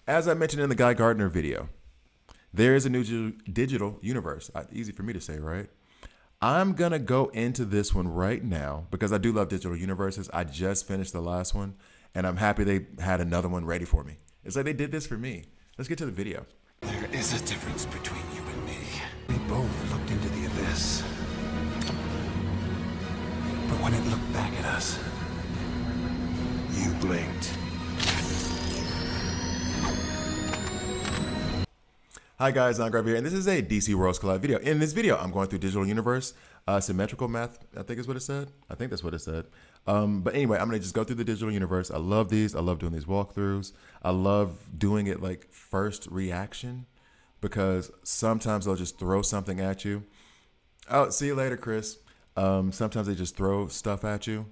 As I mentioned in the Guy Gardner video, there is a new digital universe. Easy for me to say, right? I'm going to go into this one right now because I do love digital universes. I just finished the last one, and I'm happy they had another one ready for me. It's like they did this for me. Let's get to the video. There is a difference between you and me. We both looked into the abyss. But when it looked back at us, you blinked. Hi guys, I'm Grab here, and this is a DC Worlds Collide video. In this video, I'm going through Digital Universe, Symmetrical Math, I think is what it said. I think that's what it said. But anyway, I'm going to just go through the Digital Universe. I love these. I love doing these walkthroughs. I love doing it like first reaction because sometimes they'll just throw something at you. Oh, see you later, Chris. Sometimes they just throw stuff at you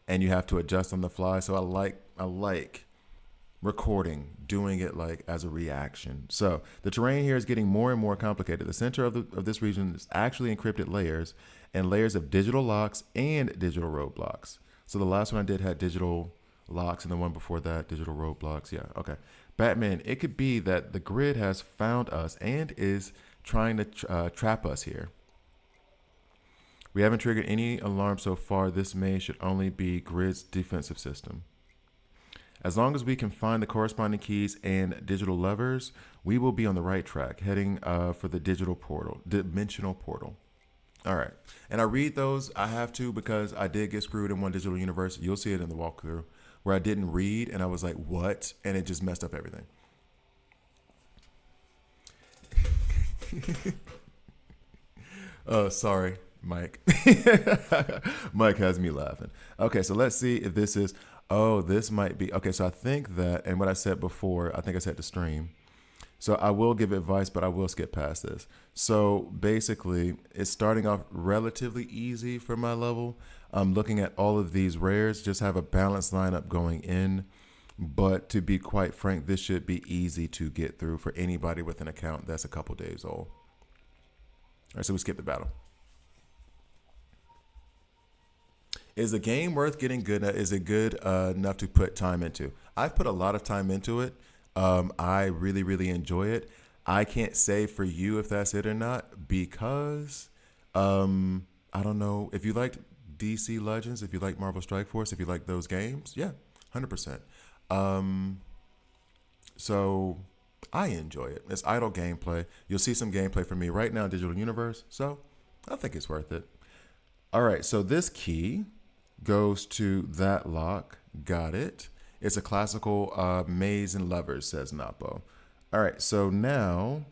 and you have to adjust on the fly. So I like recording, doing it like as a reaction. So the terrain here is getting more and more complicated. The center of this region is actually encrypted layers and layers of digital locks and digital roadblocks. So the last one I did had digital locks and the one before that, digital roadblocks. Yeah, okay. Batman, it could be that the grid has found us and is trying to trap us here. We haven't triggered any alarm so far. This maze should only be grid's defensive system. As long as we can find the corresponding keys and digital levers, we will be on the right track, heading for the dimensional portal. All right. And I read those. I have to because I did get screwed in one digital universe. You'll see it in the walkthrough where I didn't read and I was like, what? And it just messed up everything. Oh, sorry, Mike. Mike has me laughing. Okay, so let's see if this is... Oh, this might be... Okay, so I think that, and what I said before, I think I said to stream. So I will give advice, but I will skip past this. So basically, it's starting off relatively easy for my level. I'm looking at all of these rares, just have a balanced lineup going in. But to be quite frank, this should be easy to get through for anybody with an account that's a couple days old. All right, so we skip the battle. Is the game worth getting good at? Is it good enough to put time into? I've put a lot of time into it. I really, really enjoy it. I can't say for you if that's it or not because I don't know. If you liked DC Legends, if you like Marvel Strike Force, if you like those games, yeah, 100%. So I enjoy it. It's idle gameplay. You'll see some gameplay from me right now in Digital Universe. So I think it's worth it. All right, so this key goes to that lock. Got it. It's a classical maze and levers, says Napo. All right, so now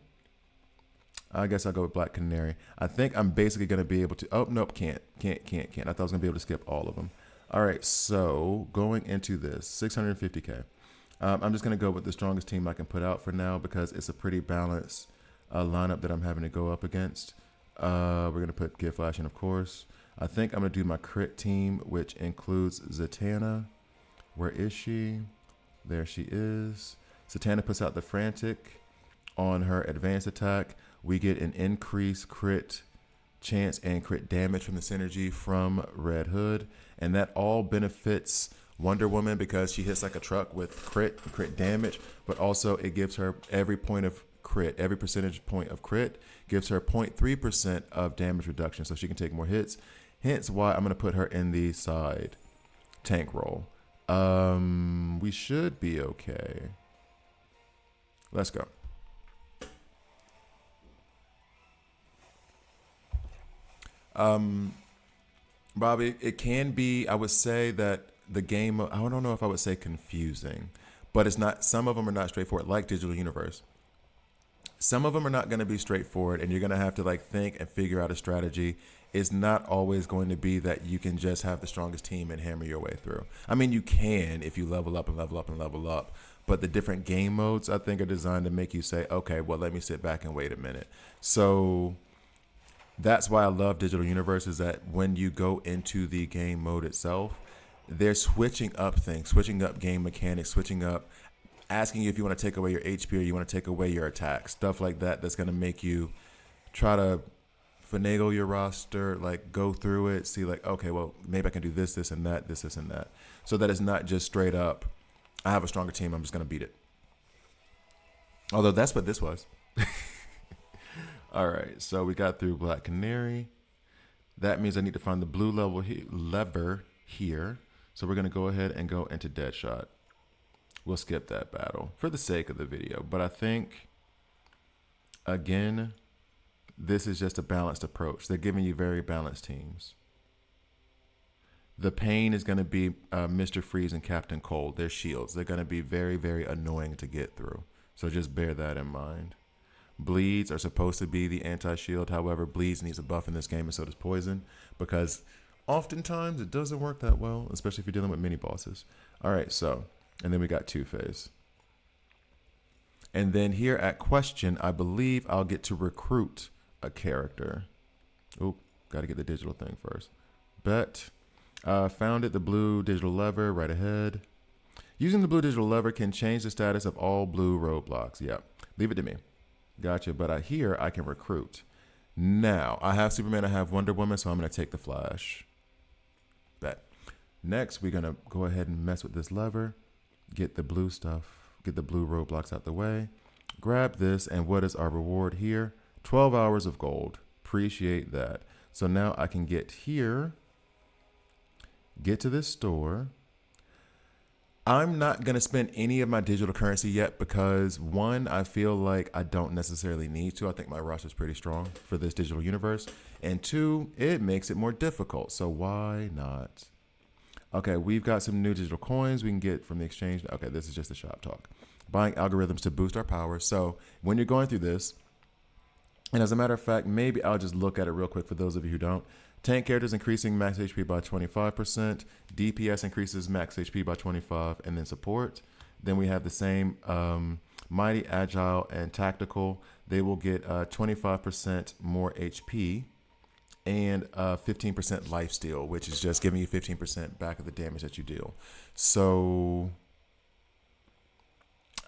I guess I'll go with Black Canary. I think I'm basically going to be able to... Oh, nope, can't. I thought I was going to be able to skip all of them. All right, so going into this, 650K. I'm just going to go with the strongest team I can put out for now because it's a pretty balanced lineup that I'm having to go up against. We're going to put Gear Flash in, of course. I think I'm going to do my crit team, which includes Zatanna. Where is she? There she is. Zatanna puts out the Frantic on her advanced attack. We get an increased crit chance and crit damage from the synergy from Red Hood. And that all benefits Wonder Woman because she hits like a truck with crit damage. But also it gives her every point of crit, every percentage point of crit gives her 0.3% of damage reduction. So she can take more hits. Hence why I'm going to put her in the side tank role. We should be okay. Let's go. Bobby, it can be, I would say that the game, I don't know if I would say confusing, but it's not, some of them are not straightforward, like Digital Universe. Some of them are not going to be straightforward and you're going to have to like think and figure out a strategy. It's not always going to be that you can just have the strongest team and hammer your way through. I mean, you can if you level up and level up and level up, but the different game modes I think are designed to make you say, okay, well, let me sit back and wait a minute. So that's why I love Digital Universe is that when you go into the game mode itself, they're switching up things, switching up game mechanics, switching up, asking you if you want to take away your HP or you want to take away your attack, stuff like that. That's going to make you try to finagle your roster, like go through it, see like, okay, well, maybe I can do this, this, and that, this, and that. So that it's not just straight up, I have a stronger team, I'm just going to beat it. Although that's what this was. All right, so we got through Black Canary. That means I need to find the blue lever here. So we're going to go ahead and go into Deadshot. We'll skip that battle for the sake of the video. But I think, again, this is just a balanced approach. They're giving you very balanced teams. The pain is going to be Mr. Freeze and Captain Cold. Their shields. They're going to be very, very annoying to get through. So just bear that in mind. Bleeds are supposed to be the anti-shield. However, Bleeds needs a buff in this game, and so does Poison, because oftentimes it doesn't work that well, especially if you're dealing with mini bosses. All right, so, and then we got Two-Face. And then here at Question, I believe I'll get to recruit a character. Oh, got to get the digital thing first. Bet. Found it, the blue digital lever right ahead. Using the blue digital lever can change the status of all blue roadblocks. Yep, leave it to me. Gotcha, but here I can recruit. Now, I have Superman, I have Wonder Woman, so I'm going to take the Flash. Bet. Next, we're going to go ahead and mess with this lever. Get the blue stuff, get the blue roadblocks out the way. Grab this, and what is our reward here? 12 hours of gold. Appreciate that. So now I can get here, get to this store. I'm not going to spend any of my digital currency yet because, one, I feel like I don't necessarily need to. I think my roster is pretty strong for this digital universe. And two, it makes it more difficult. So why not? Okay, we've got some new digital coins we can get from the exchange. Okay, this is just the shop talk. Buying algorithms to boost our power. So when you're going through this, and as a matter of fact, maybe I'll just look at it real quick for those of you who don't. Tank characters increasing max HP by 25%. DPS increases max HP by 25%. And then support. Then we have the same mighty, agile, and tactical. They will get 25% more HP and 15% lifesteal, which is just giving you 15% back of the damage that you deal. So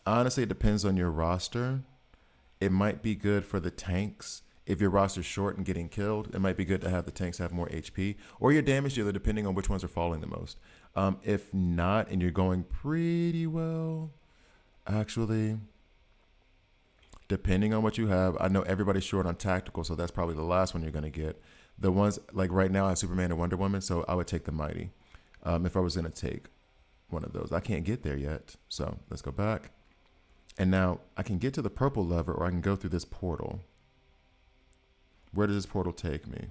honestly, it depends on your roster. It might be good for the tanks. If your roster's short and getting killed, it might be good to have the tanks have more HP or your damage dealer, depending on which ones are falling the most. If not, and you're going pretty well, actually, depending on what you have, I know everybody's short on tactical, so that's probably the last one you're going to get. The ones, like right now, I have Superman and Wonder Woman, so I would take the Mighty if I was going to take one of those. I can't get there yet, so let's go back. And now I can get to the purple lever, or I can go through this portal. Where does this portal take me?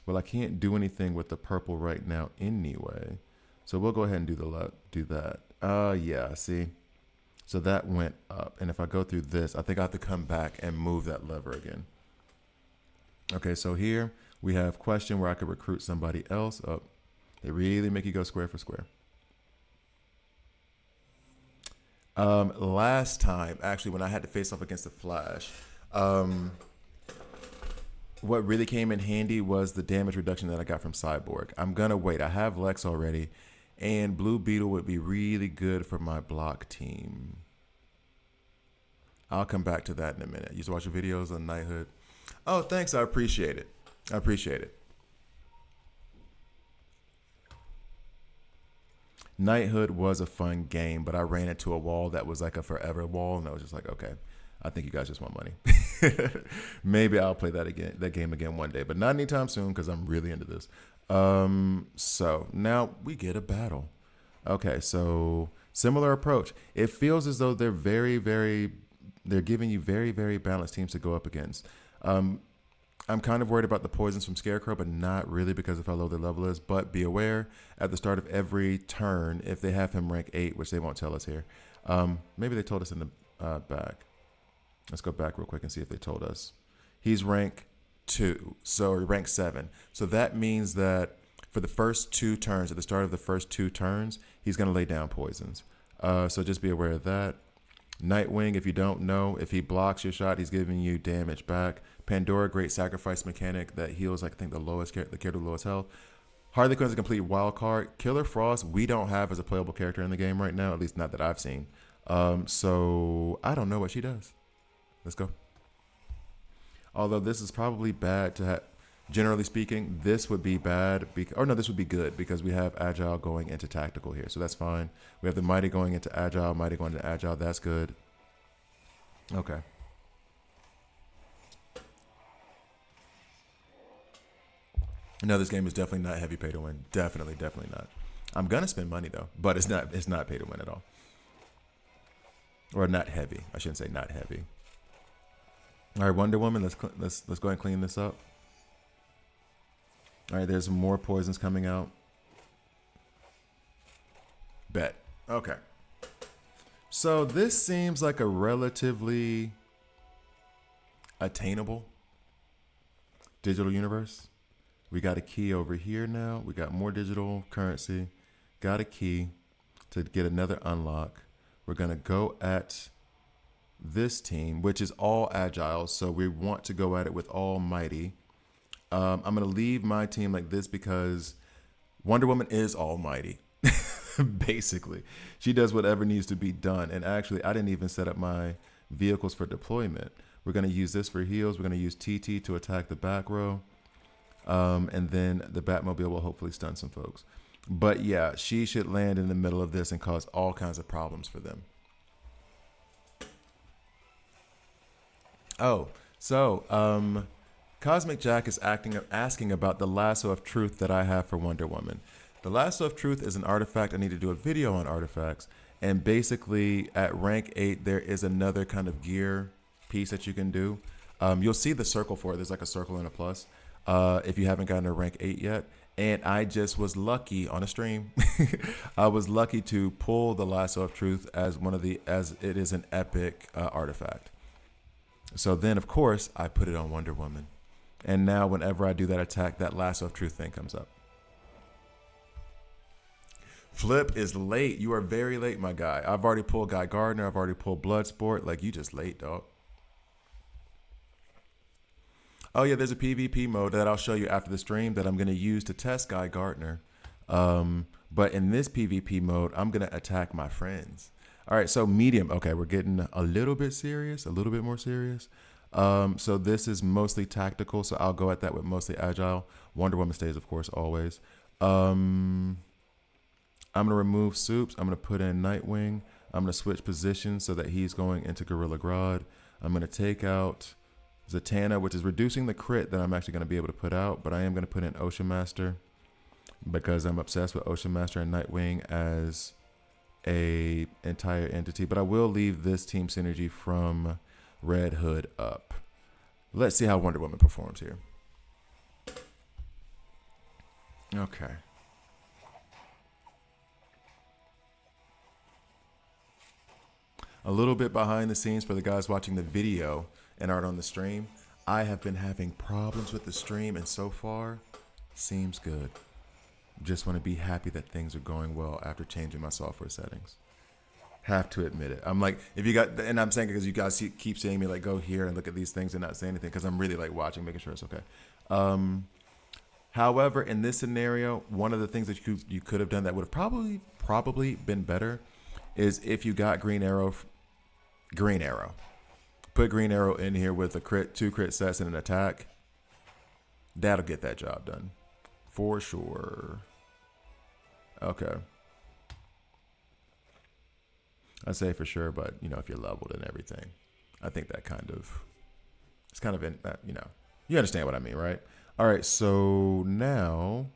Well, I can't do anything with the purple right now anyway. So we'll go ahead and do that. Yeah, see? So that went up. And if I go through this, I think I have to come back and move that lever again. Okay, so here we have question where I could recruit somebody else up. They really make you go square for square. Last time, actually, when I had to face off against the Flash, what really came in handy was the damage reduction that I got from Cyborg. I'm going to wait. I have Lex already, and Blue Beetle would be really good for my block team. I'll come back to that in a minute. You used to watch your videos on Knighthood. Oh, thanks. I appreciate it. I appreciate it. Knighthood was a fun game, but I ran into a wall that was like a forever wall, and I was just like, okay, I think you guys just want money. Maybe I'll play that game again one day, but not anytime soon because I'm really into this. So now we get a battle. Okay, so similar approach. It feels as though they're they're giving you very, very balanced teams to go up against. I'm kind of worried about the poisons from Scarecrow, but not really because of how low their level is. But be aware, at the start of every turn, if they have him rank 8, which they won't tell us here, maybe they told us in the back. Let's go back real quick and see if they told us. He's rank 2, so rank 7. So that means that for the first 2 turns, at the start of the first 2 turns, he's going to lay down poisons. So just be aware of that. Nightwing, if you don't know, if he blocks your shot, he's giving you damage back. Pandora, great sacrifice mechanic that heals, I think, the character with the lowest health. Harley Quinn's a complete wild card. Killer Frost, we don't have as a playable character in the game right now, at least not that I've seen. So I don't know what she does. Let's go. Although this is probably bad to have, generally speaking, this would be bad. This would be good because we have Agile going into Tactical here. So that's fine. We have the Mighty going into Agile, Mighty going into Agile. That's good. Okay. No, this game is definitely not heavy pay to win. Definitely, definitely not. I'm gonna spend money though, but it's not pay to win at all, or not heavy. I shouldn't say not heavy. All right, Wonder Woman. Let's go ahead and clean this up. All right, there's more poisons coming out. Bet. Okay. So this seems like a relatively attainable digital universe. We got a key over here now. We got more digital currency. Got a key to get another unlock. We're going to go at this team, which is all agile. So we want to go at it with almighty. I'm going to leave my team like this because Wonder Woman is almighty. Basically, she does whatever needs to be done. And actually, I didn't even set up my vehicles for deployment. We're going to use this for heals. We're going to use TT to attack the back row. And then the Batmobile will hopefully stun some folks. But yeah, she should land in the middle of this and cause all kinds of problems for them. Oh, so Cosmic Jack is asking about the lasso of truth that I have for Wonder Woman. The lasso of truth is an artifact. I need to do a video on artifacts. And basically, at rank 8, there is another kind of gear piece that you can do. You'll see the circle for it. There's like a circle and a plus. If you haven't gotten to rank 8 yet. And I just was lucky on a stream. I was lucky to pull the lasso of truth as it is an epic artifact. So then, of course, I put it on Wonder Woman. And now whenever I do that attack, that lasso of truth thing comes up. Flip is late. You are very late, my guy. I've already pulled Guy Gardner. I've already pulled Bloodsport. Like, you just late, dog. Oh, yeah, there's a PvP mode that I'll show you after the stream that I'm going to use to test Guy Gardner. But in this PvP mode, I'm going to attack my friends. All right, so medium. Okay, we're getting a little bit serious, a little bit more serious. So this is mostly tactical, so I'll go at that with mostly agile. Wonder Woman stays, of course, always. I'm going to remove Soups. I'm going to put in Nightwing. I'm going to switch positions so that he's going into Gorilla Grodd. I'm going to take out Zatanna, which is reducing the crit that I'm actually going to be able to put out, but I am going to put in Ocean Master because I'm obsessed with Ocean Master and Nightwing as a entire entity. But I will leave this team synergy from Red Hood up. Let's see how Wonder Woman performs here. Okay. A little bit behind the scenes for the guys watching the video and aren't on the stream. I have been having problems with the stream, and so far, seems good. Just want to be happy that things are going well after changing my software settings. Have to admit it. I'm like, if you got, and I'm saying because you guys keep seeing me like go here and look at these things and not say anything because I'm really like watching, making sure it's okay. However, in this scenario, one of the things that you could have done that would have probably been better is if you got Green Arrow. Put Green Arrow in here with a crit, 2 crit sets and an attack. That'll get that job done. For sure. Okay. I say for sure, but if you're leveled and everything, I think that it's kind of in that, you understand what I mean, right? All right. So now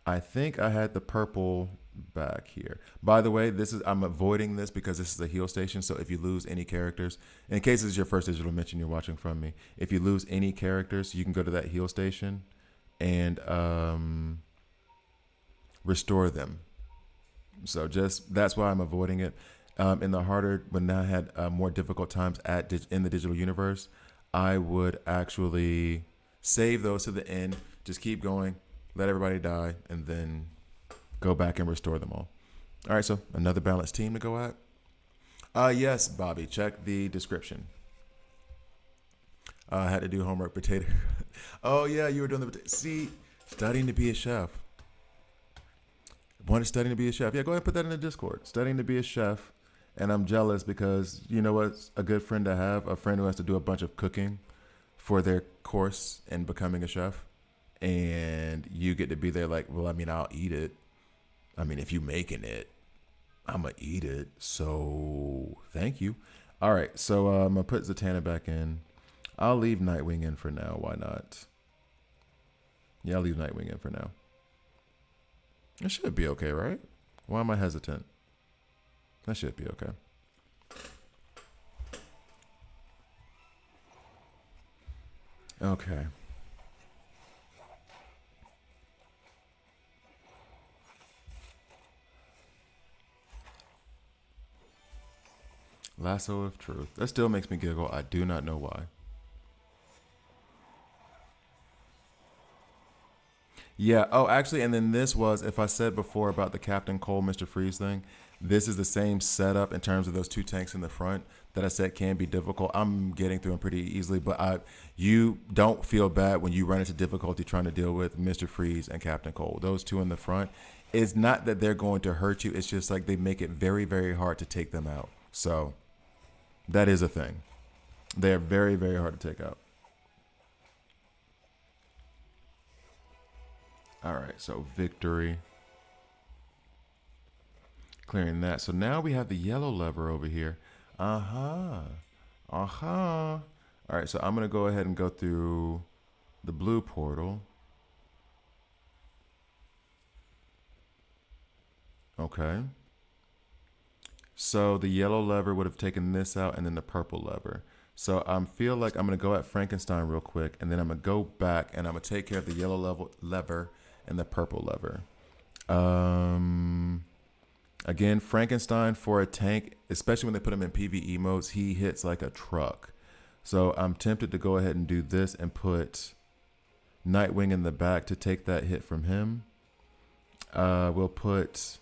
I think I had the purple back here. By the way, I'm avoiding this because this is a heal station. So if you lose any characters, in case this is your first digital mention you're watching from me, if you lose any characters, you can go to that heal station and restore them. So that's why I'm avoiding it. In the harder, when I had more difficult times in the digital universe, I would actually save those to the end, just keep going, let everybody die, and then go back and restore them all. All right, so another balanced team to go at. Yes, Bobby, check the description. I had to do homework, potato. Oh, yeah, you were doing the potato. See, studying to be a chef. Studying to be a chef. Yeah, go ahead and put that in the Discord. Studying to be a chef. And I'm jealous because you know what's a good friend to have? A friend who has to do a bunch of cooking for their course in becoming a chef. And you get to be there like, well, I'll eat it. If you making it, I'm going to eat it. So thank you. All right, so I'm gonna put Zatanna back in. I'll leave Nightwing in for now. Why not? Yeah, I'll leave Nightwing in for now. It should be okay, right? Why am I hesitant? That should be okay. Okay. Lasso of Truth. That still makes me giggle. I do not know why. Yeah. Oh, actually, and then this was, if I said before about the Captain Cole, Mr. Freeze thing, this is the same setup in terms of those two tanks in the front that I said can be difficult. I'm getting through them pretty easily, but you don't feel bad when you run into difficulty trying to deal with Mr. Freeze and Captain Cole. Those two in the front, it's not that they're going to hurt you. It's just like they make it very, very hard to take them out. So that is a thing. They're very, very hard to take out. All right, so victory. Clearing that. So now we have the yellow lever over here. Uh-huh. Uh-huh. All right, so I'm going to go ahead and go through the blue portal. Okay. So the yellow lever would have taken this out and then the purple lever. So I feel like I'm going to go at Frankenstein real quick, and then I'm going to go back and I'm going to take care of the yellow lever and the purple lever. Again, Frankenstein for a tank, especially when they put him in PvE modes, he hits like a truck. So I'm tempted to go ahead and do this and put Nightwing in the back to take that hit from him. We'll put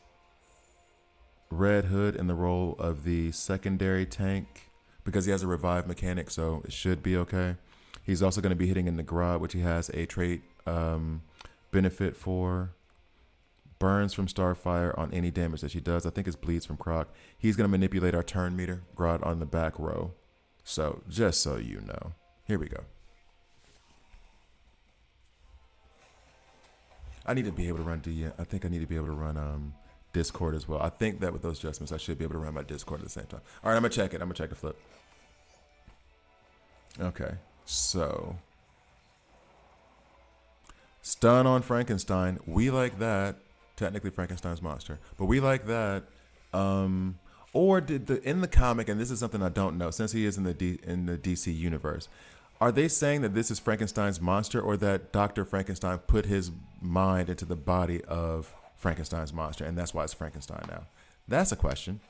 Red Hood in the role of the secondary tank because he has a revive mechanic, so it should be okay. He's also going to be hitting in the Grot, which he has a trait benefit for. Burns from Starfire on any damage that she does. I think it's bleeds from Croc. He's going to manipulate our turn meter, Grot on the back row. So just so you know. Here we go. I need to be able to run I think I need to be able to run Discord as well. I think that with those adjustments, I should be able to run my Discord at the same time. All right, I'm going to check it. I'm going to check the flip. Okay, so stun on Frankenstein. We like that. Technically Frankenstein's monster, but we like that. Or did in the comic, and this is something I don't know, since he is in the DC universe, are they saying that this is Frankenstein's monster, or that Dr. Frankenstein put his mind into the body of Frankenstein's monster, and that's why it's Frankenstein now? That's a question,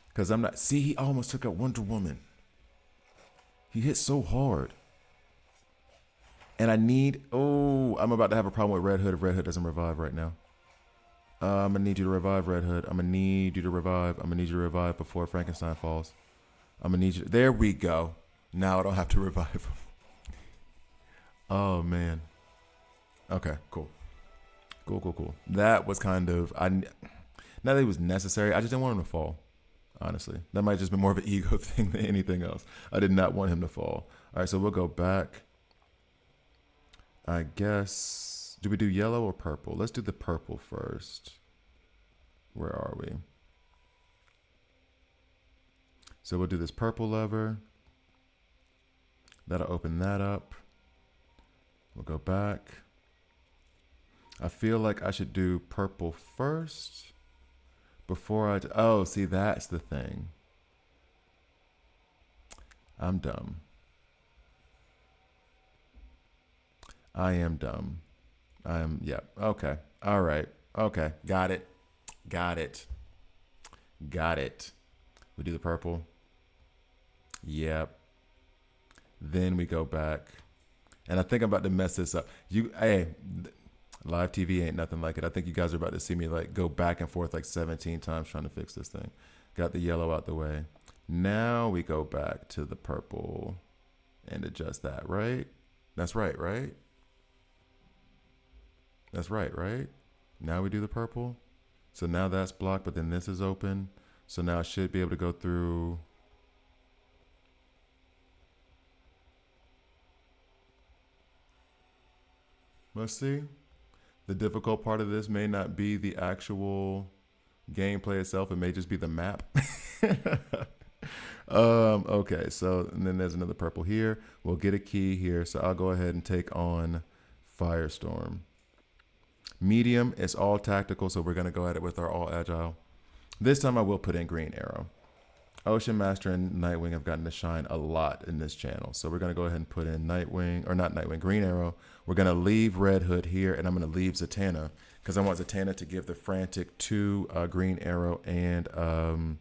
because I'm not. See, he almost took out Wonder Woman. He hit so hard. And I need. Oh, I'm about to have a problem with Red Hood if Red Hood doesn't revive right now. I'm going to need you to revive, Red Hood. I'm going to need you to revive. I'm going to need you to revive before Frankenstein falls. I'm going to need you. There we go. Now I don't have to revive him. Oh, man. Okay, cool. Cool. That was kind of... not that it was necessary. I just didn't want him to fall, honestly. That might have just been more of an ego thing than anything else. I did not want him to fall. All right, so we'll go back. I guess... Do we do yellow or purple? Let's do the purple first. Where are we? So we'll do this purple lever. That'll open that up. We'll go back. I feel like I should do purple first before I... Oh, see, that's the thing. I'm dumb. I am dumb. Yeah. Okay. All right. Okay. Got it. We do the purple. Yep. Then we go back. And I think I'm about to mess this up. Hey, live TV ain't nothing like it. I think you guys are about to see me like go back and forth like 17 times trying to fix this thing. Got the yellow out the way. Now we go back to the purple and adjust that, right? That's right, right? That's right, right? Now we do the purple. So now that's blocked, but then this is open. So now I should be able to go through. Let's see. The difficult part of this may not be the actual gameplay itself. It may just be the map. Okay, so and then there's another purple here. We'll get a key here. So I'll go ahead and take on Firestorm. Medium is all tactical, so we're gonna go at it with our all agile. This time I will put in Green Arrow. Ocean Master and Nightwing have gotten to shine a lot in this channel. So we're going to go ahead and put in Nightwing, or not Nightwing, Green Arrow. We're going to leave Red Hood here, and I'm going to leave Zatanna because I want Zatanna to give the Frantic to Green Arrow and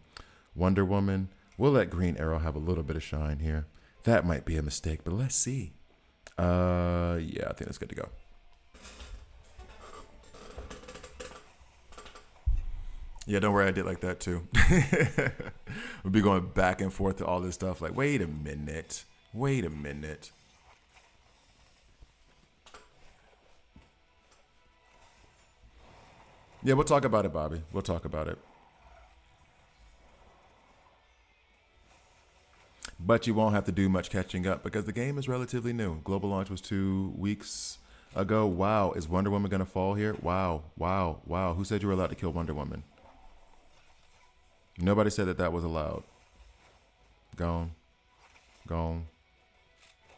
Wonder Woman. We'll let Green Arrow have a little bit of shine here. That might be a mistake, but let's see. Yeah, I think that's good to go. Yeah, don't worry, I did like that too. We'll be going back and forth to all this stuff. Like, wait a minute. Wait a minute. Yeah, we'll talk about it, Bobby. We'll talk about it. But you won't have to do much catching up because the game is relatively new. Global launch was 2 weeks ago. Wow, is Wonder Woman going to fall here? Wow, wow, wow. Who said you were allowed to kill Wonder Woman? Nobody said that that was allowed. Gone. Gone.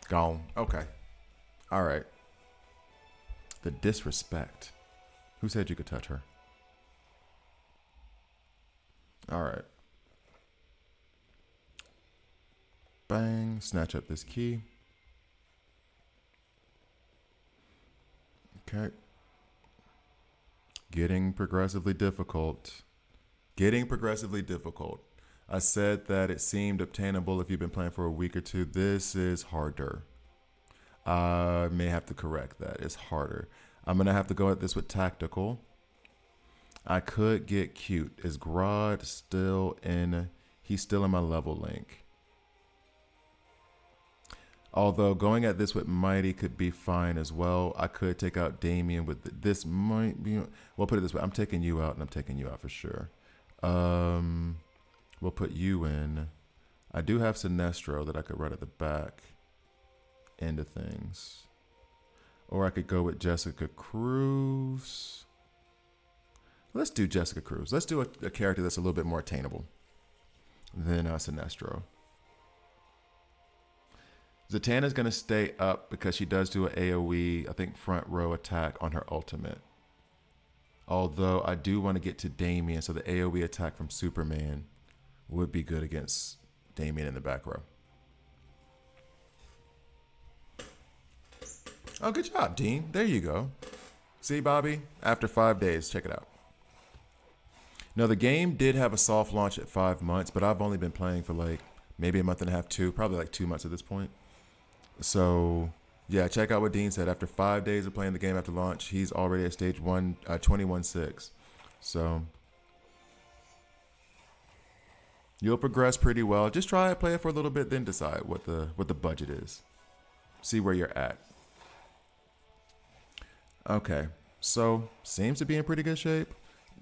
Gone. Okay. All right. The disrespect. Who said you could touch her? All right. Bang. Snatch up this key. Okay. Getting progressively difficult. Getting progressively difficult. I said that it seemed obtainable if you've been playing for a week or two. This is harder. I may have to correct that. It's harder. I'm going to have to go at this with tactical. I could get cute. Is Grodd still in? He's still in my level link. Although going at this with Mighty could be fine as well. I could take out Damien with this. Might be. Well, put it this way. I'm taking you out, and I'm taking you out for sure. We'll put you in. I do have Sinestro that I could run at the back end of things. Or I could go with Jessica Cruz. Let's do Jessica Cruz. Let's do a character that's a little bit more attainable than Sinestro. Zatanna's going to stay up because she does do an AoE, I think, front row attack on her ultimate. Although I do want to get to Damien, so the AoE attack from Superman would be good against Damien in the back row. Oh, good job, Dean. There you go. See, Bobby? After 5 days, check it out. No, the game did have a soft launch at 5 months, but I've only been playing for like maybe a month and a half, probably like 2 months at this point. So, yeah, check out what Dean said. After 5 days of playing the game after launch, he's already at stage 21.6. So, you'll progress pretty well. Just try it, play it for a little bit, then decide what the budget is. See where you're at. Okay, so seems to be in pretty good shape.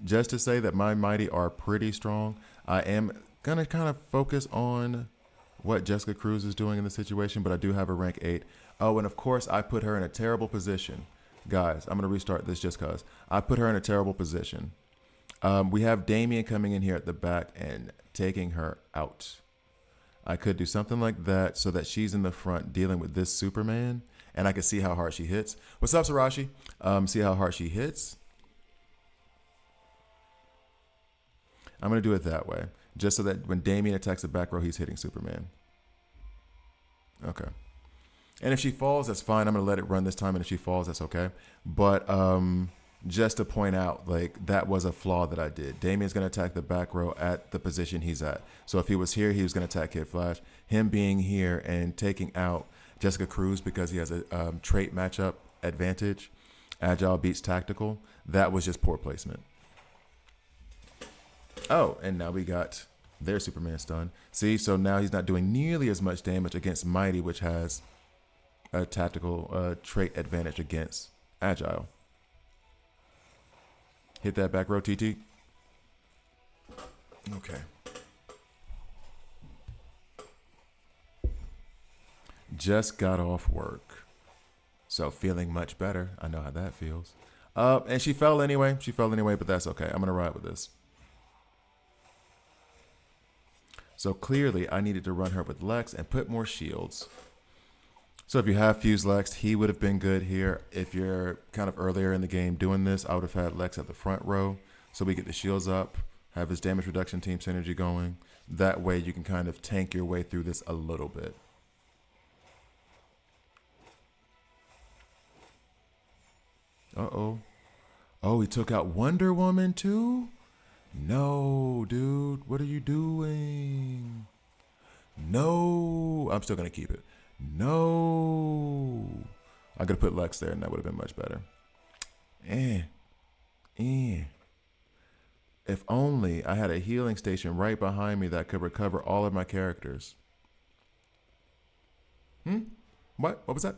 Just to say that my Mighty are pretty strong. I am going to kind of focus on what Jessica Cruz is doing in the situation, but I do have a rank 8. Oh, and of course, I put her in a terrible position. Guys, I'm going to restart this just because. I put her in a terrible position. We have Damien coming in here at the back and taking her out. I could do something like that so that she's in the front dealing with this Superman, and I can see how hard she hits. What's up, Sarashi? See how hard she hits. I'm going to do it that way, just so that when Damien attacks the back row, he's hitting Superman. Okay. And if she falls, that's fine. I'm going to let it run this time, and if she falls, that's okay. But just to point out, like, that was a flaw that I did. Damien's going to attack the back row at the position he's at. So if he was here, he was going to attack Kid Flash. Him being here and taking out Jessica Cruz because he has a trait matchup advantage, Agile beats Tactical, that was just poor placement. Oh, and now we got their Superman stun. See, so now he's not doing nearly as much damage against Mighty, which has a tactical trait advantage against Agile. Hit that back row, TT. Okay. Just got off work. So feeling much better. I know how that feels. And she fell anyway. She fell anyway, but that's okay. I'm going to ride with this. So clearly I needed to run her with Lex and put more shields. So if you have fused Lex, he would have been good here. If you're kind of earlier in the game doing this, I would have had Lex at the front row. So we get the shields up, have his damage reduction team synergy going. That way you can kind of tank your way through this a little bit. Uh-oh. Oh, he took out Wonder Woman too? No, dude. What are you doing? No. I'm still going to keep it. No. I could have put Lex there and that would have been much better. If only I had a healing station right behind me that could recover all of my characters. What? What was that?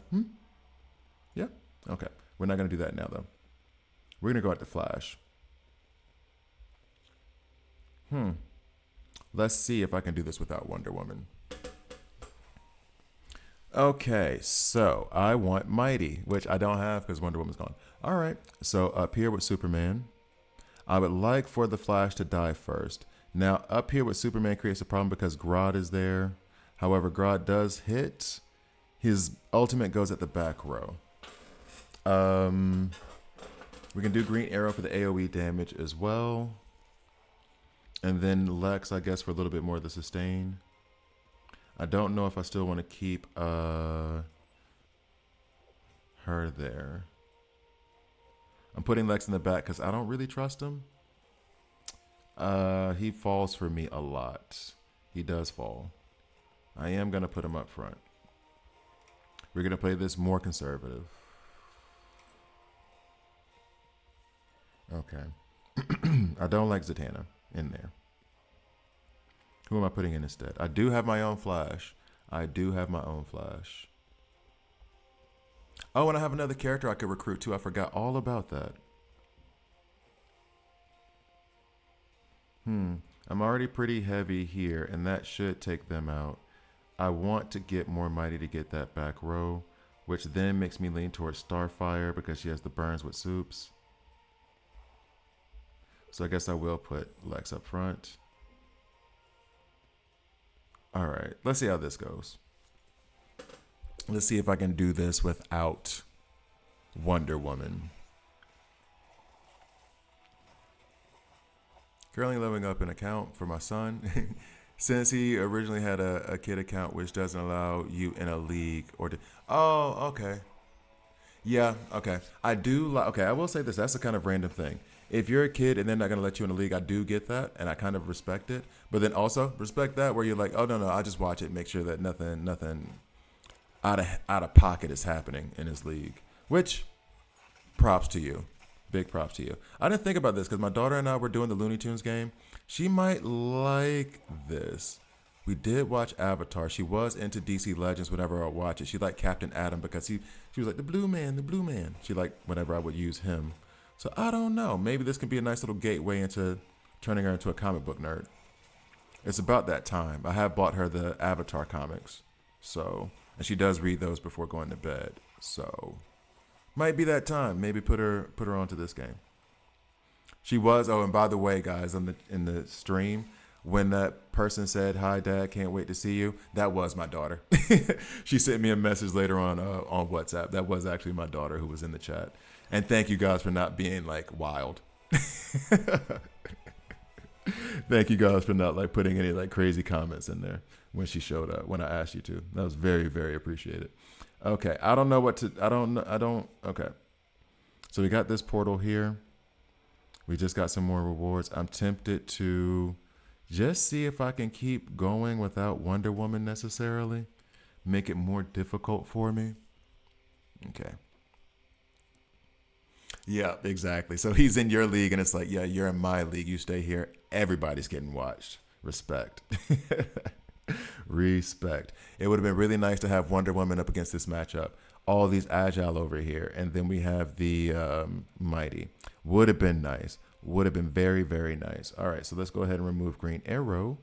Yeah? Okay. We're not going to do that now, though. We're going to go out to Flash. Let's see if I can do this without Wonder Woman. Okay, so I want Mighty, which I don't have because Wonder Woman's gone. All right, so up here with Superman, I would like for the Flash to die first. Now, up here with Superman creates a problem because Grodd is there. However, Grodd does hit. His ultimate goes at the back row. We can do Green Arrow for the AoE damage as well. And then Lex, I guess, for a little bit more of the sustain. I don't know if I still want to keep her there. I'm putting Lex in the back because I don't really trust him. He falls for me a lot. He does fall. I am going to put him up front. We're going to play this more conservative. Okay. I don't like Zatanna in there. Who am I putting in instead? I do have my own Flash. Oh, and I have another character I could recruit too. I forgot all about that. I'm already pretty heavy here, and that should take them out. I want to get more Mighty to get that back row, which then makes me lean towards Starfire because she has the burns with Soups. So I guess I will put Lex up front. All right, let's see how this goes. Let's see if I can do this without Wonder Woman. Currently leveling up an account for my son. Since he originally had a kid account, which doesn't allow you in a league or to... Oh, okay. Yeah, okay. I do like... Okay, I will say this. That's a kind of random thing. If you're a kid and they're not going to let you in the league, I do get that, and I kind of respect it. But then also respect that where you're like, oh, no, I just watch it, make sure that nothing out of pocket is happening in his league. Which, props to you. Big props to you. I didn't think about this because my daughter and I were doing the Looney Tunes game. She might like this. We did watch Avatar. She was into DC Legends whenever I watch it. She liked Captain Atom because she was like, the blue man. She liked whenever I would use him. So I don't know. Maybe this can be a nice little gateway into turning her into a comic book nerd. It's about that time. I have bought her the Avatar comics. So, and she does read those before going to bed. So, might be that time. Maybe put her onto this game. She was. Oh, and by the way, guys, in the stream, when that person said, "Hi, Dad, can't wait to see you," that was my daughter. She sent me a message later on WhatsApp. That was actually my daughter who was in the chat. And thank you guys for not being like wild. Thank you guys for not like putting any like crazy comments in there when she showed up, when I asked you to. That was very, very appreciated. Okay. I don't know what to, okay. So we got this portal here. We just got some more rewards. I'm tempted to just see if I can keep going without Wonder Woman necessarily. Make it more difficult for me. Okay. Yeah, exactly. So he's in your league and it's like, yeah, you're in my league. You stay here. Everybody's getting watched. Respect. Respect. It would have been really nice to have Wonder Woman up against this matchup. All these Agile over here. And then we have the Mighty. Would have been nice. Would have been very, very nice. All right, so let's go ahead and remove Green Arrow.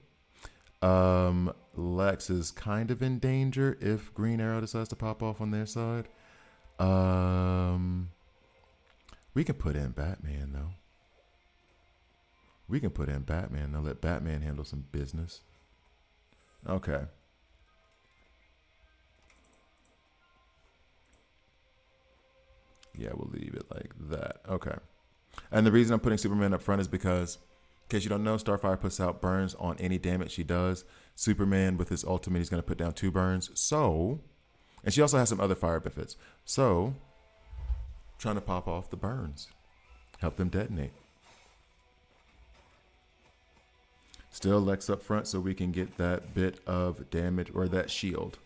Lex is kind of in danger if Green Arrow decides to pop off on their side. We can put in Batman, though. Let Batman handle some business. Okay. Yeah, we'll leave it like that. Okay. And the reason I'm putting Superman up front is because, in case you don't know, Starfire puts out burns on any damage she does. Superman, with his ultimate, he's going to put down 2 burns. So, and she also has some other fire benefits. So, trying to pop off the burns, help them detonate. Still Lex up front so we can get that bit of damage or that shield.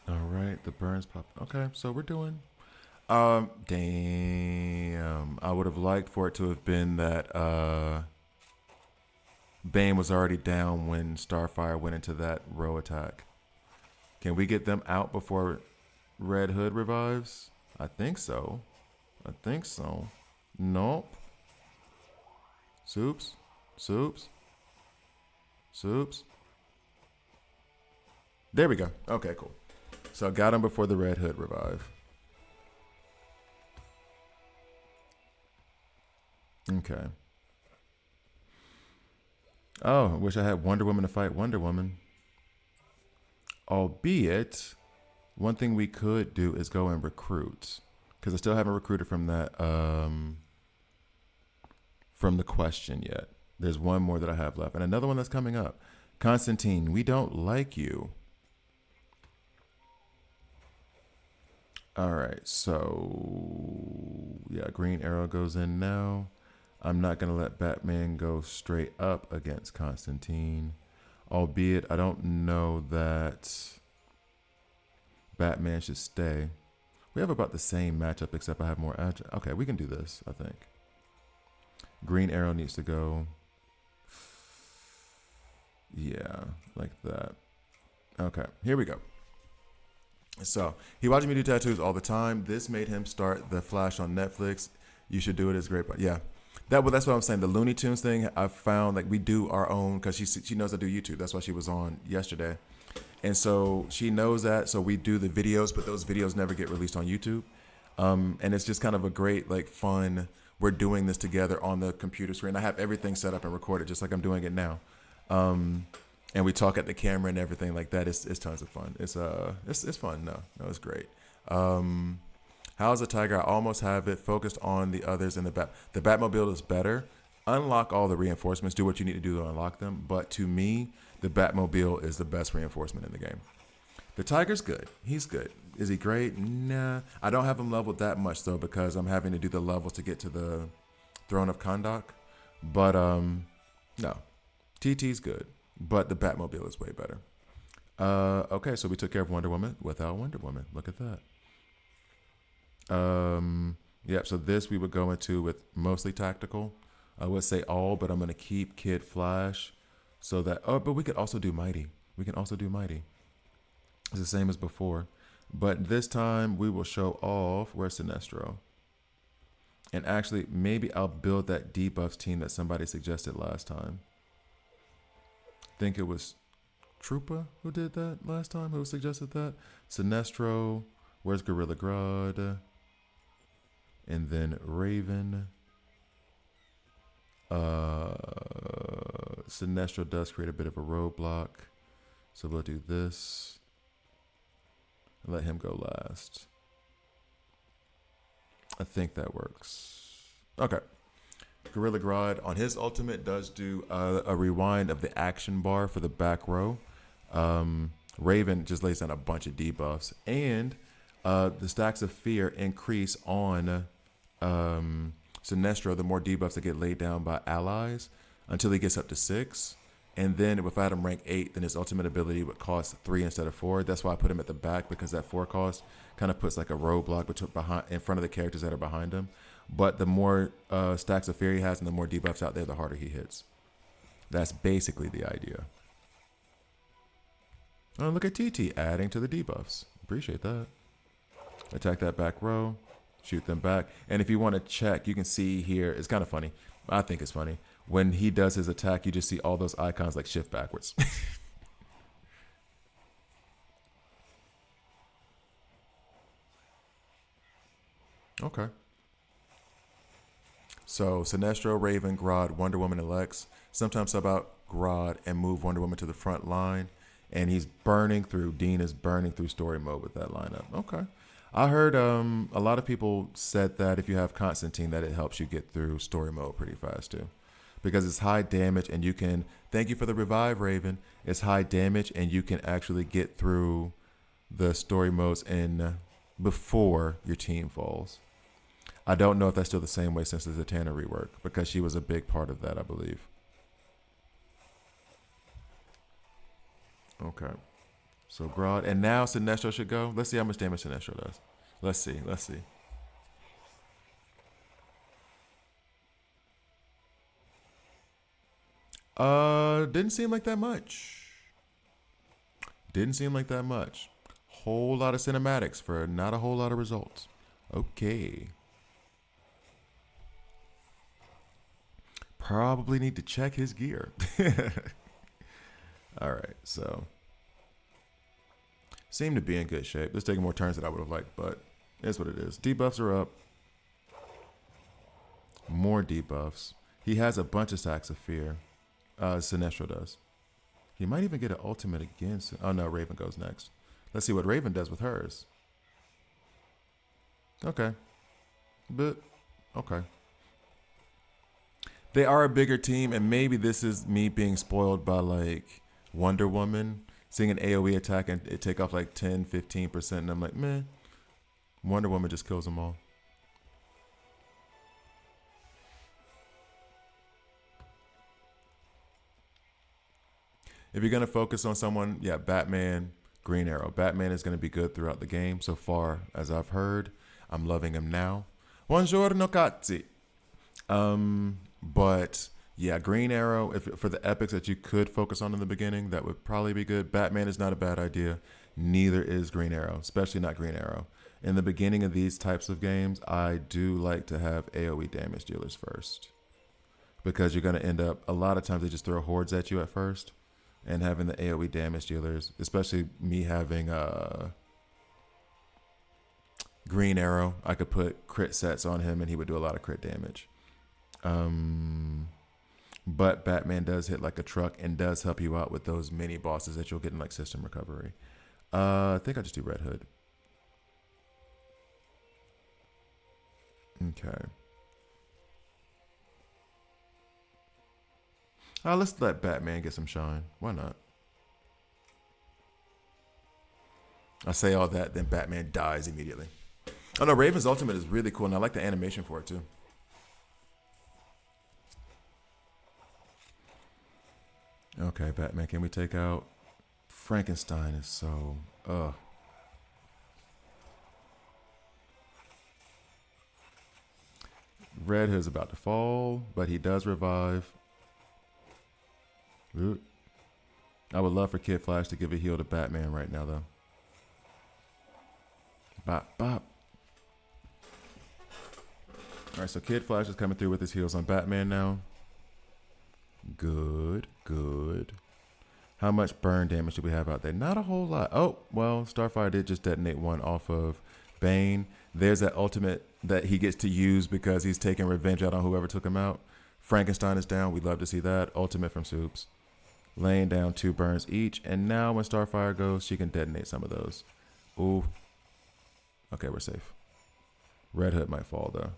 All right, the burns pop. Okay, so we're doing. Damn. I would have liked for it to have been that Bane was already down when Starfire went into that row attack. Can we get them out before Red Hood revives? I think so. I think so. Nope. Soups. Soups. Soups. There we go. Okay, cool. So I got him before the Red Hood revive. Okay. Oh, I wish I had Wonder Woman to fight Wonder Woman. Albeit, one thing we could do is go and recruit. Because I still haven't recruited from that from the question yet. There's one more that I have left. And another one that's coming up. Constantine, we don't like you. All right, so yeah, Green Arrow goes in now. I'm not going to let Batman go straight up against Constantine. Albeit, I don't know that Batman should stay. We have about the same matchup, except I have more agile. Okay, we can do this, I think. Green Arrow needs to go. Yeah, like that. Okay, here we go. So, he watches me do tattoos all the time. This made him start The Flash on Netflix. You should do it. It's great. But yeah, that's what I'm saying. The Looney Tunes thing, I found like we do our own because she knows I do YouTube. That's why she was on yesterday. And so she knows that. So we do the videos, but those videos never get released on YouTube. And it's just kind of a great, like, fun. We're doing this together on the computer screen. I have everything set up and recorded just like I'm doing it now. And we talk at the camera and everything like that. It's tons of fun. It's fun. No, it's great. How's the Tiger? I almost have it focused on the others in the Bat. The Batmobile is better. Unlock all the reinforcements. Do what you need to do to unlock them. But to me, the Batmobile is the best reinforcement in the game. The Tiger's good. He's good. Is he great? Nah. I don't have him leveled that much though because I'm having to do the levels to get to the Throne of Kahndaq. But no, TT's good. But the Batmobile is way better. Okay, so we took care of Wonder Woman without Wonder Woman. Look at that. Yep, so this we would go into with mostly tactical. I would say all, but I'm going to keep Kid Flash so that... Oh, but we could also do Mighty. We can also do Mighty. It's the same as before. But this time we will show off... Where's Sinestro? And actually, maybe I'll build that debuffs team that somebody suggested last time. I think it was Troopa who did that last time, who suggested that. Sinestro, where's Gorilla Grodd? And then Raven. Sinestro does create a bit of a roadblock. So we'll do this. Let him go last. I think that works. Okay. Gorilla Grodd on his ultimate does do a rewind of the action bar for the back row. Raven just lays down a bunch of debuffs. And the stacks of fear increase on Sinestro, the more debuffs that get laid down by allies until he gets up to 6. And then if I had him rank 8, then his ultimate ability would cost 3 instead of 4. That's why I put him at the back, because that 4 cost kind of puts like a roadblock in front of the characters that are behind him. But the more stacks of fear he has and the more debuffs out there, the harder he hits. That's basically the idea. Oh, look at TT adding to the debuffs. Appreciate that. Attack that back row. Shoot them back. And if you want to check, you can see here, it's kind of funny. I think it's funny. when he does his attack, you just see all those icons like shift backwards. Okay. So Sinestro, Raven, Grodd, Wonder Woman, and Lex. Sometimes sub out Grodd and move Wonder Woman to the front line. And he's burning through. Dean is burning through story mode with that lineup. Okay. I heard a lot of people said that if you have Constantine, that it helps you get through story mode pretty fast too, because it's high damage and you can. Thank you for the revive, Raven. It's high damage and you can actually get through the story modes in before your team falls. I don't know if that's still the same way since the Zatanna rework, because she was a big part of that, I believe. Okay. So Grodd. And now Sinestro should go. Let's see how much damage Sinestro does. Let's see. Let's see. Didn't seem like that much. Didn't seem like that much. Whole lot of cinematics for not a whole lot of results. Okay. Probably need to check his gear. All right, so seem to be in good shape. It's taking more turns than I would have liked, but it's what it is. Debuffs are up. More debuffs. He has a bunch of stacks of fear. Sinestro does. He might even get an ultimate again. Oh no, Raven goes next. Let's see what Raven does with hers. Okay. But okay. They are a bigger team, and maybe this is me being spoiled by like Wonder Woman, seeing an AoE attack and it take off like 10, 15%, and I'm like, meh. Wonder Woman just kills them all. If you're gonna focus on someone, yeah, Batman, Green Arrow. Batman is gonna be good throughout the game so far, as I've heard. I'm loving him now. Buongiorno, cazzi. But yeah, Green Arrow. If for the epics that you could focus on in the beginning, that would probably be good. Batman is not a bad idea. Neither is Green Arrow, especially not Green Arrow. In the beginning of these types of games, I do like to have AoE damage dealers first, because you're gonna end up a lot of times they just throw hordes at you at first, and having the AoE damage dealers, especially me having Green Arrow, I could put crit sets on him and he would do a lot of crit damage. But Batman does hit like a truck and does help you out with those mini bosses that you'll get in like system recovery. I think I just do Red Hood. Okay. Let's let Batman get some shine. Why not? I say all that, then Batman dies immediately. Oh no, Raven's ultimate is really cool, and I like the animation for it too. Okay, Batman, can we take out Frankenstein? Is so Red Hood's about to fall, but he does revive. Ooh. I would love for Kid Flash to give a heal to Batman right now, though. Bop, bop. All right, so Kid Flash is coming through with his heals on Batman now. Good, good. How much burn damage do we have out there? Not a whole lot. Oh, well, Starfire did just detonate one off of Bane. There's that ultimate that he gets to use because he's taking revenge out on whoever took him out. Frankenstein is down. We'd love to see that. Ultimate from Soups. Laying down 2 burns each. And now when Starfire goes, she can detonate some of those. Ooh. Okay, we're safe. Red Hood might fall, though.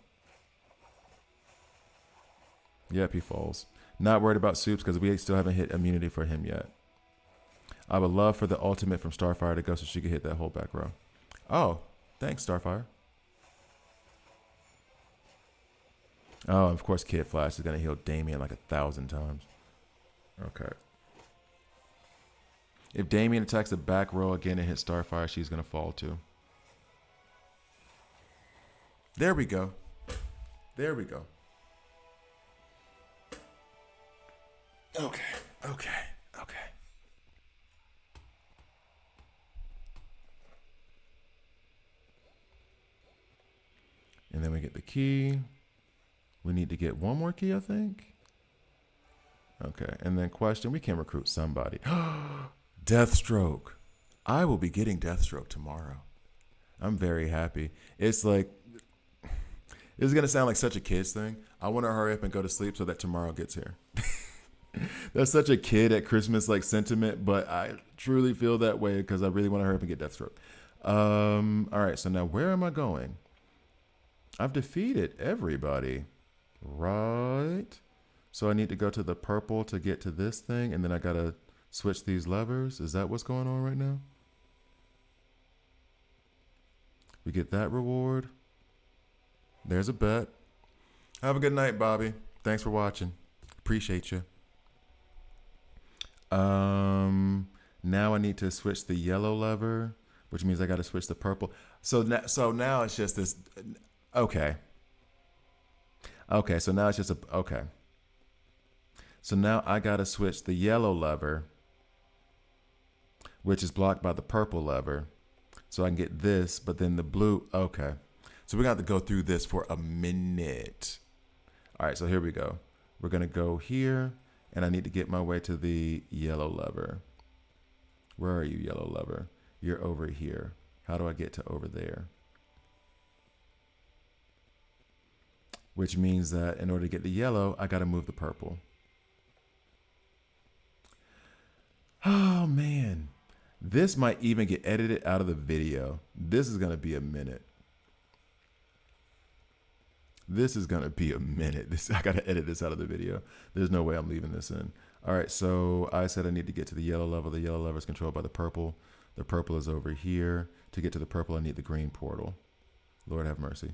Yep, he falls. Not worried about Soups because we still haven't hit immunity for him yet. I would love for the ultimate from Starfire to go so she could hit that whole back row. Oh, thanks, Starfire. Oh, of course, Kid Flash is going to heal Damien like 1,000 times. Okay. If Damien attacks the back row again and hits Starfire, she's going to fall too. There we go. There we go. Okay, okay, okay. And then we get the key. We need to get one more key, I think. Okay. And then question, we can recruit somebody. Deathstroke. I will be getting Deathstroke tomorrow. I'm very happy. It's like, this is going to sound like such a kid's thing. I want to hurry up and go to sleep so that tomorrow gets here. That's such a kid at Christmas like sentiment, but I truly feel that way because I really want to hurry up and get Deathstroke. All right, so now where am I going? I've defeated everybody, right? So I need to go to the purple to get to this thing, and then I got to switch these levers. Is that what's going on right now? We get that reward. There's a bet. Have a good night, Bobby. Thanks for watching. Appreciate you. Now I need to switch the yellow lever, which means I got to switch the purple. So now it's just this. Okay. Okay. So now it's just a. Okay. So now I got to switch the yellow lever, which is blocked by the purple lever, so I can get this. But then the blue. Okay. So we're going to have to go through this for a minute. All right. So here we go. We're going to go here. And I need to get my way to the yellow lever. Where are you, yellow lever? You're over here. How do I get to over there? Which means that in order to get the yellow, I got to move the purple. Oh, man. This might even get edited out of the video. This is going to be a minute. This is going to be a minute. I got to edit this out of the video. There's no way I'm leaving this in. All right, so I said I need to get to the yellow level. The yellow level is controlled by the purple. The purple is over here. To get to the purple, I need the green portal. Lord have mercy.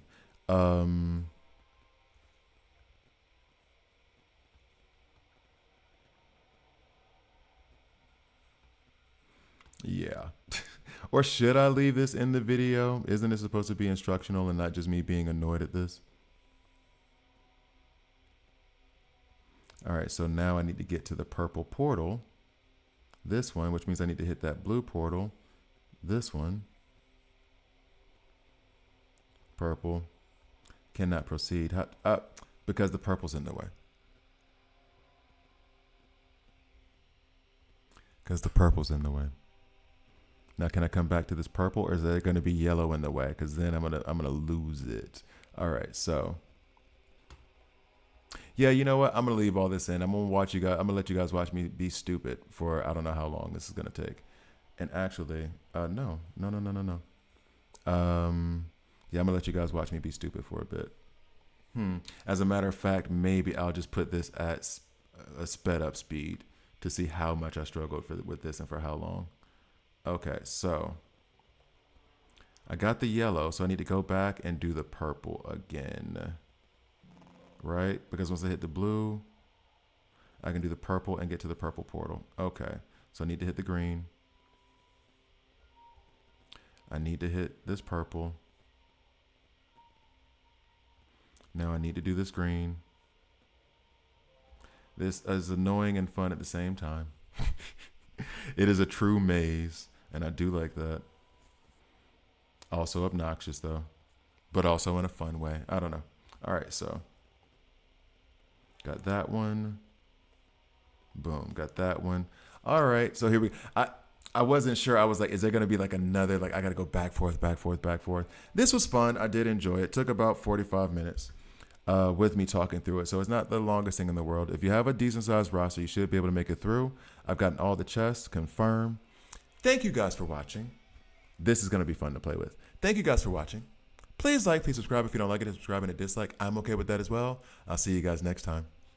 Yeah. Or should I leave this in the video? Isn't it supposed to be instructional and not just me being annoyed at this? All right, so now I need to get to the purple portal, this one, which means I need to hit that blue portal, this one, purple, cannot proceed, because the purple's in the way. Because the purple's in the way. Now, can I come back to this purple, or is there going to be yellow in the way? Because then I'm gonna lose it. All right, so. Yeah, you know what? I'm gonna leave all this in. I'm gonna watch you guys. I'm gonna let you guys watch me be stupid for I don't know how long this is gonna take. And actually, no. Yeah, I'm gonna let you guys watch me be stupid for a bit. As a matter of fact, maybe I'll just put this at a sped up speed to see how much I struggled with this and for how long. Okay, so I got the yellow, so I need to go back and do the purple again. Right? Because once I hit the blue, I can do the purple and get to the purple portal. Okay. So I need to hit the green. I need to hit this purple. Now I need to do this green. This is annoying and fun at the same time. It is a true maze, and I do like that. Also obnoxious, though, but also in a fun way. I don't know. All right, so. Got that one. Boom. Got that one. All right. So here we I wasn't sure. I was like, is there going to be like another, like I got to go back, forth. This was fun. I did enjoy it. It took about 45 minutes with me talking through it. So it's not the longest thing in the world. If you have a decent sized roster, you should be able to make it through. I've gotten all the chests confirmed. Thank you guys for watching. This is going to be fun to play with. Thank you guys for watching. Please like, please subscribe. If you don't like it, subscribe and a dislike. I'm okay with that as well. I'll see you guys next time.